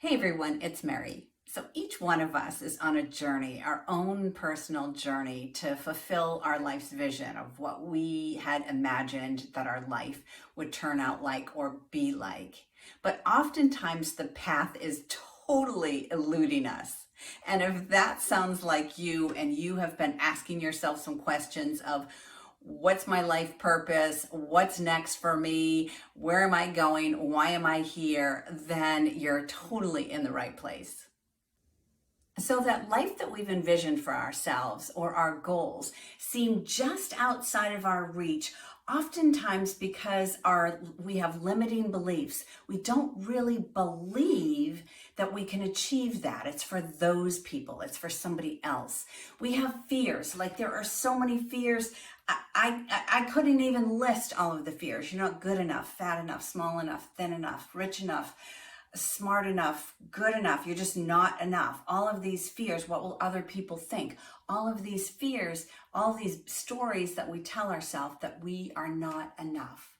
Hey everyone, it's Mary. So each one of us is on a journey, our own personal journey to fulfill our life's vision of what we had imagined that our life would turn out like or be like. But oftentimes the path is totally eluding us. And if that sounds like you and you have been asking yourself some questions of what's my life purpose? What's next for me? Where am I going? Why am I here? Then you're totally in the right place. So that life that we've envisioned for ourselves or our goals seem just outside of our reach, oftentimes because we have limiting beliefs. We don't really believe that we can achieve that. It's for those people. It's for somebody else. We have fears. Like there are so many fears. I couldn't even list all of the fears. You're not good enough, fat enough, small enough, thin enough, rich enough, smart enough, good enough. You're just not enough. All of these fears. What will other people think? All of these fears, all these stories that we tell ourselves that we are not enough.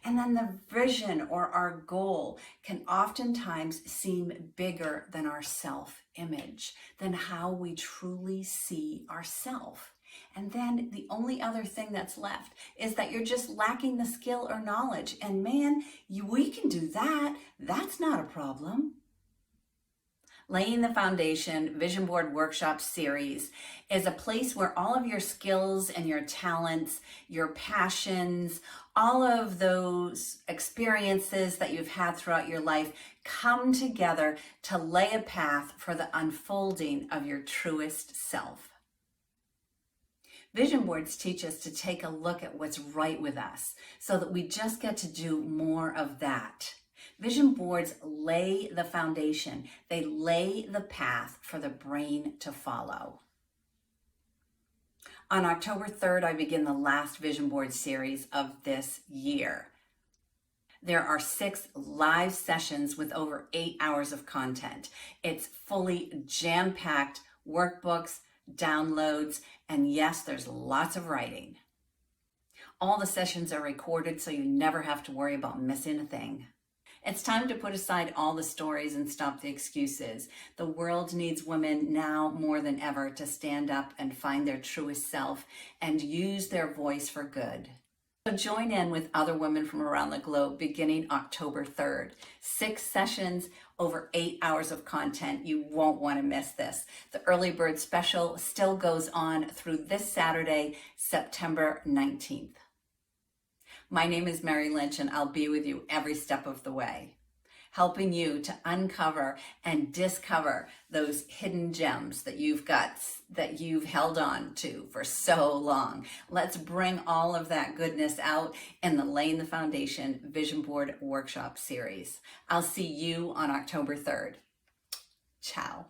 And then the vision or our goal can oftentimes seem bigger than our self-image, than how we truly see ourselves. And then the only other thing that's left is that you're just lacking the skill or knowledge. And man, we can do that. That's not a problem. Laying the Foundation Vision Board Workshop Series is a place where all of your skills and your talents, your passions, all of those experiences that you've had throughout your life come together to lay a path for the unfolding of your truest self. Vision boards teach us to take a look at what's right with us so that we just get to do more of that. Vision boards lay the foundation. They lay the path for the brain to follow. On October 3rd, I begin the last Vision Board series of this year. There are 6 live sessions with over 8 hours of content. It's fully jam-packed workbooks, downloads, and yes, there's lots of writing. All the sessions are recorded so you never have to worry about missing a thing. It's time to put aside all the stories and stop the excuses. The world needs women now more than ever to stand up and find their truest self and use their voice for good. So join in with other women from around the globe beginning October 3rd. 6 sessions, over 8 hours of content. You won't want to miss this. The early bird special still goes on through this Saturday, September 19th. My name is Mary Lynch, and I'll be with you every step of the way, helping you to uncover and discover those hidden gems that you've held on to for so long. Let's bring all of that goodness out in the Laying the Foundation Vision Board Workshop Series. I'll see you on October 3rd. Ciao.